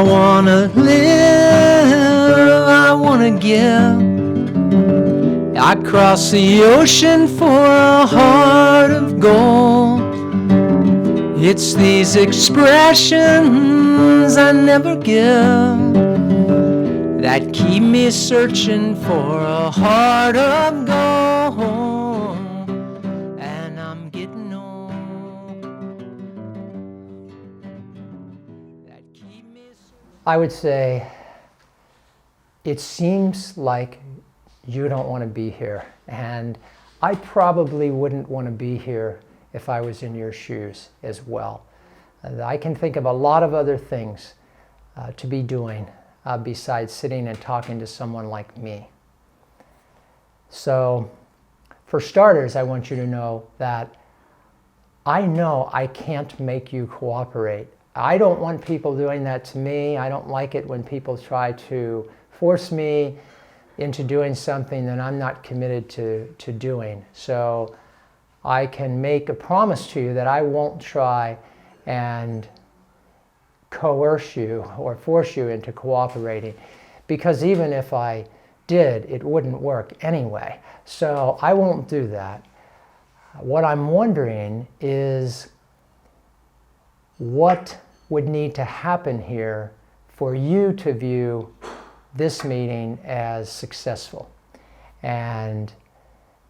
wanna live, I wanna give. I cross the ocean for a heart of gold. It's these expressions I never give that keep me searching for a heart of gold. And I'm getting old. I would say it seems like you don't want to be here, and I probably wouldn't want to be here if I was in your shoes as well. I can think of a lot of other things to be doing besides sitting and talking to someone like me. So for starters, I want you to know that I know I can't make you cooperate. I don't want people doing that to me. I don't like it when people try to force me into doing something that I'm not committed to doing. So I can make a promise to you that I won't try and coerce you or force you into cooperating, because even if I did, it wouldn't work anyway. So I won't do that. What I'm wondering is what would need to happen here for you to view this meeting as successful, and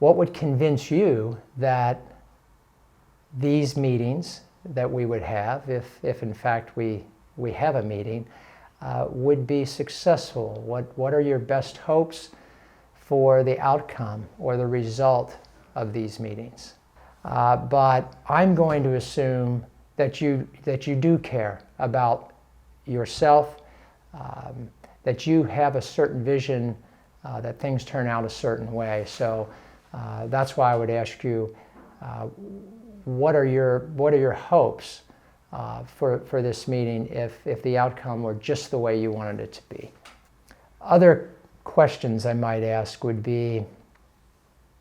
what would convince you that these meetings that we would have, if in fact we have a meeting, would be successful. What are your best hopes for the outcome or the result of these meetings? But I'm going to assume that you do care about yourself, that you have a certain vision, that things turn out a certain way. So that's why I would ask you, what are your hopes for this meeting if the outcome were just the way you wanted it to be? Other questions I might ask would be,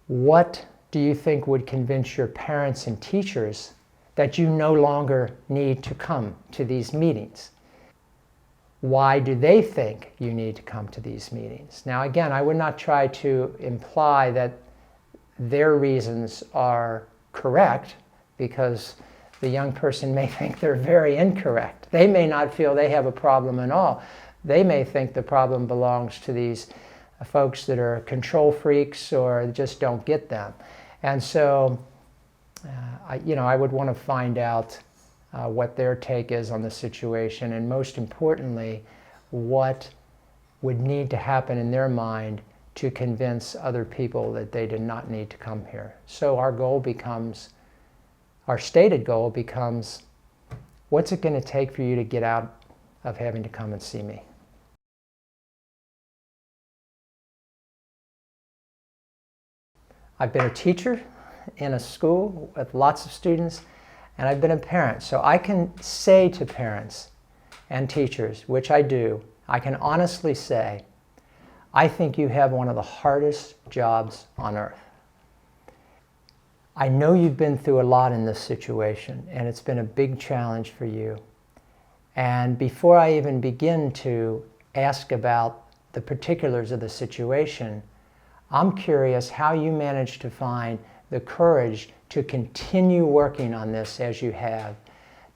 what do you think would convince your parents and teachers that you no longer need to come to these meetings? Why do they think you need to come to these meetings? Now again, I would not try to imply that their reasons are correct, because the young person may think they're very incorrect. They may not feel they have a problem at all. They may think the problem belongs to these folks that are control freaks or just don't get them. And so I would want to find out what their take is on the situation, and most importantly, what would need to happen in their mind to convince other people that they did not need to come here. So our stated goal becomes, what's it going to take for you to get out of having to come and see me? I've been a teacher in a school with lots of students, and I've been a parent. So I can say to parents and teachers, which I do, I can honestly say, I think you have one of the hardest jobs on earth. I know you've been through a lot in this situation, and it's been a big challenge for you. And before I even begin to ask about the particulars of the situation, I'm curious how you managed to find the courage to continue working on this as you have,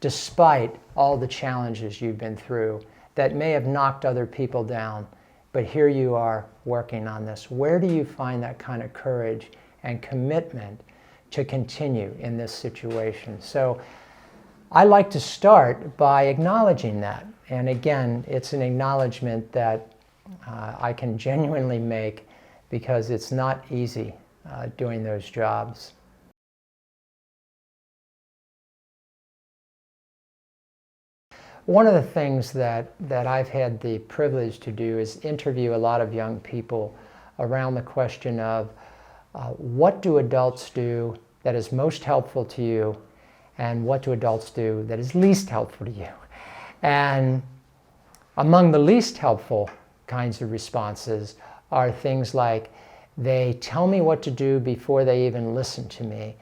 despite all the challenges you've been through that may have knocked other people down. But here you are working on this. Where do you find that kind of courage and commitment to continue in this situation? So I like to start by acknowledging that. And again, it's an acknowledgement that I can genuinely make, because it's not easy doing those jobs. One of the things that I've had the privilege to do is interview a lot of young people around the question of what do adults do that is most helpful to you, and what do adults do that is least helpful to you? And among the least helpful kinds of responses are things like, they tell me what to do before they even listen to me.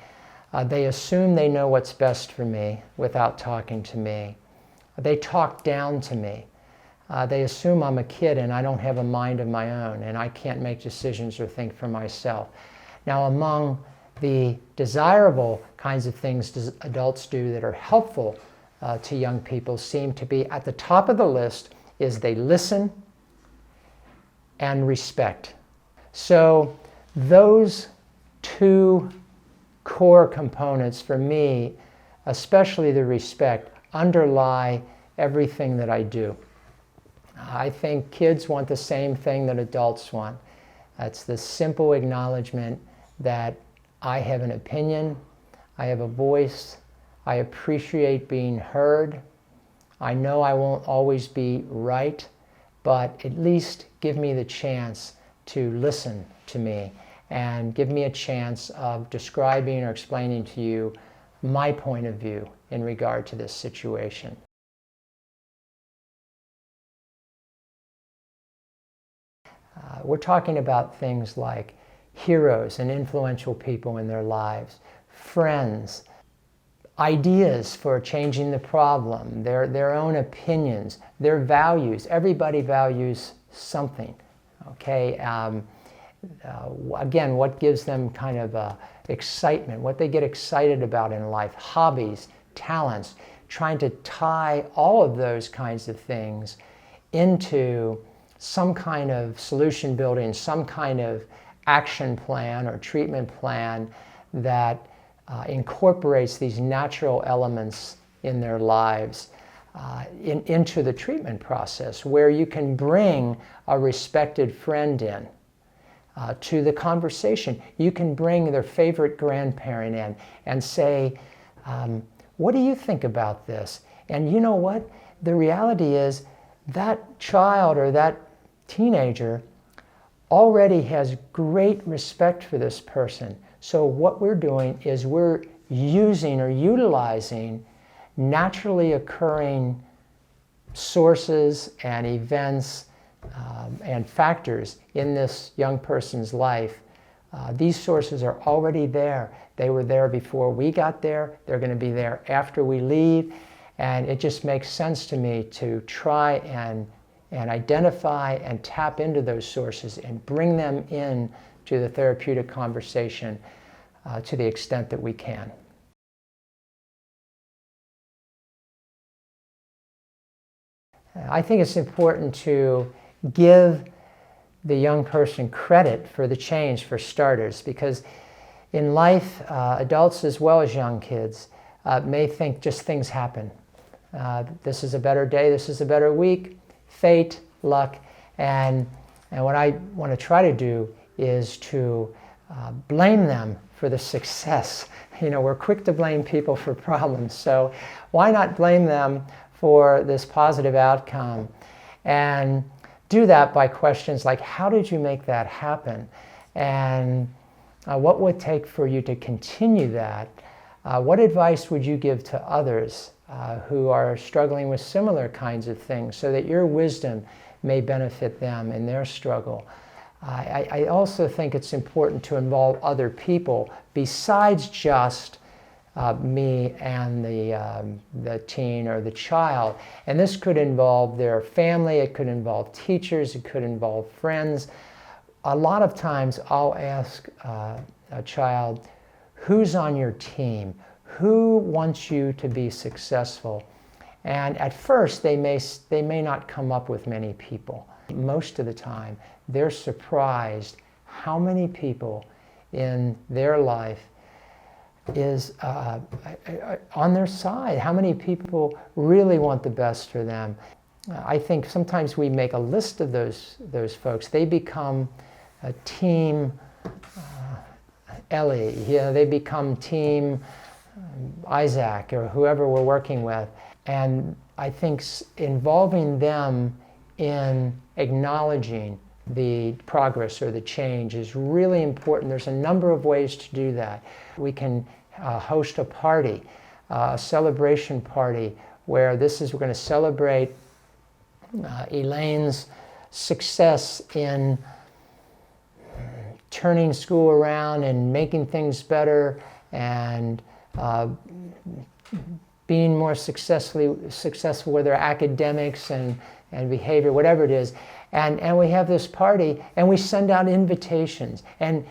They assume they know what's best for me without talking to me. They talk down to me. They assume I'm a kid and I don't have a mind of my own and I can't make decisions or think for myself. Now, among the desirable kinds of things adults do that are helpful to young people seem to be at the top of the list is they listen and respect. So those two core components for me, especially the respect, underlie everything that I do. I think kids want the same thing that adults want. That's the simple acknowledgement that I have an opinion, I have a voice, I appreciate being heard. I know I won't always be right, but at least give me the chance to listen to me and give me a chance of describing or explaining to you my point of view in regard to this situation. We're talking about things like heroes and influential people in their lives, friends, ideas for changing the problem, their own opinions, their values. Everybody values something, okay? Again, what gives them kind of excitement, what they get excited about in life, hobbies, talents, trying to tie all of those kinds of things into some kind of solution building, some kind of action plan or treatment plan that incorporates these natural elements in their lives into the treatment process, where you can bring a respected friend in to the conversation. You can bring their favorite grandparent in and say, what do you think about this? And you know what? The reality is that child or that teenager already has great respect for this person. So what we're doing is we're using or utilizing naturally occurring sources and events and factors in this young person's life. These sources are already there. They were there before we got there. They're going to be there after we leave. And it just makes sense to me to try and identify and tap into those sources and bring them in to the therapeutic conversation to the extent that we can. I think it's important to give the young person credit for the change, for starters, because in life, adults as well as young kids may think just things happen. This is a better day, this is a better week, fate, luck, and what I want to try to do is to blame them for the success. You know, we're quick to blame people for problems, so why not blame them for this positive outcome? And do that by questions like, how did you make that happen? And what would it take for you to continue that? What advice would you give to others who are struggling with similar kinds of things so that your wisdom may benefit them in their struggle? I also think it's important to involve other people besides just me and the teen or the child. And this could involve their family, it could involve teachers, it could involve friends. A lot of times I'll ask a child, who's on your team? Who wants you to be successful? And at first they may not come up with many people. Most of the time they're surprised how many people in their life is on their side, how many people really want the best for them. I think sometimes we make a list of those folks. They become a team Ellie, you know, they become team Isaac or whoever we're working with. And I think involving them in acknowledging the progress or the change is really important. There's a number of ways to do that. We can host a party, a celebration party, where we're going to celebrate Elaine's success in turning school around and making things better and being more successful with her academics and and behavior, whatever it is. And we have this party, and we send out invitations. And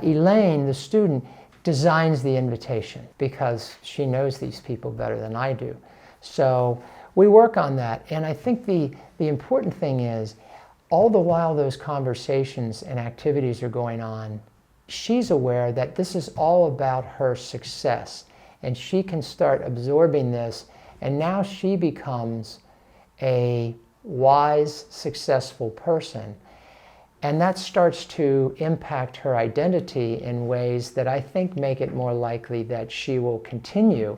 Elaine, the student, designs the invitation because she knows these people better than I do. So we work on that. And I think the important thing is, all the while those conversations and activities are going on, she's aware that this is all about her success. And she can start absorbing this, and now she becomes a wise, successful person. And that starts to impact her identity in ways that I think make it more likely that she will continue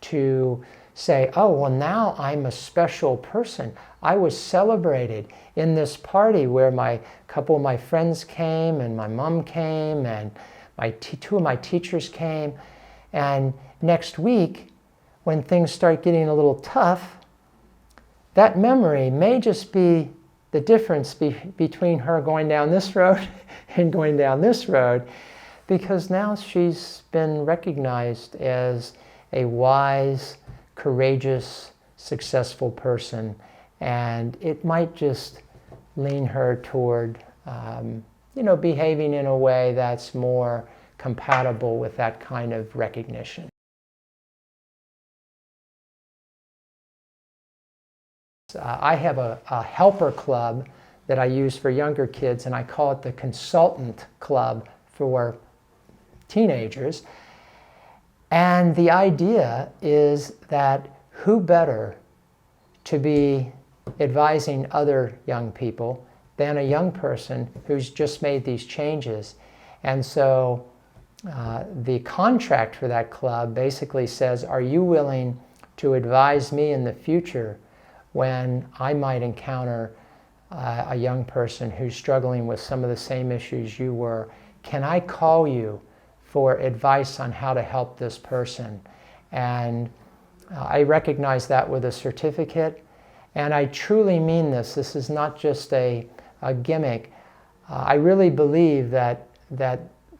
to say, oh, well, now I'm a special person. I was celebrated in this party where a couple of my friends came, and my mom came, and two of my teachers came. And next week, when things start getting a little tough, that memory may just be the difference between her going down this road and going down this road, because now she's been recognized as a wise, courageous, successful person, and it might just lean her toward behaving in a way that's more compatible with that kind of recognition. I have a helper club that I use for younger kids, and I call it the Consultant Club for teenagers. And the idea is that who better to be advising other young people than a young person who's just made these changes. And so the contract for that club basically says, are you willing to advise me in the future when I might encounter a young person who's struggling with some of the same issues you were? Can I call you for advice on how to help this person? And I recognize that with a certificate, and I truly mean this. This is not just a gimmick. I really believe that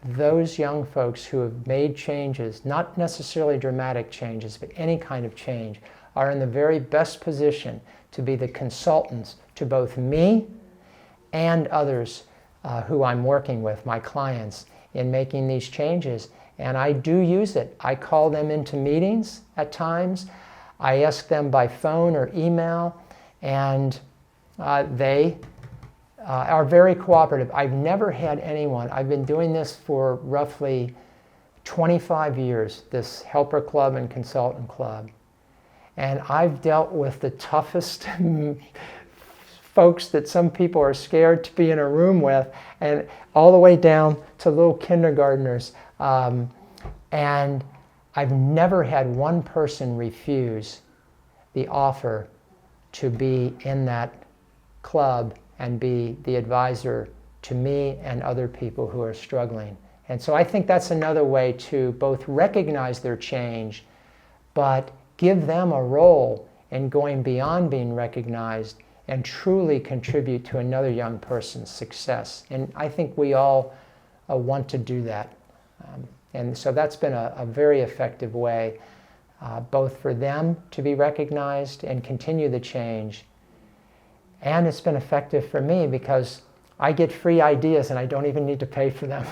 those young folks who have made changes, not necessarily dramatic changes, but any kind of change, are in the very best position to be the consultants to both me and others who I'm working with, my clients, in making these changes. And I do use it. I call them into meetings at times. I ask them by phone or email, and they are very cooperative. I've never had anyone, I've been doing this for roughly 25 years, this helper club and consultant club. And I've dealt with the toughest folks that some people are scared to be in a room with, and all the way down to little kindergartners. And I've never had one person refuse the offer to be in that club and be the advisor to me and other people who are struggling. And so I think that's another way to both recognize their change, but give them a role in going beyond being recognized and truly contribute to another young person's success. And I think we all want to do that. And so that's been a very effective way, both for them to be recognized and continue the change. And it's been effective for me because I get free ideas and I don't even need to pay for them.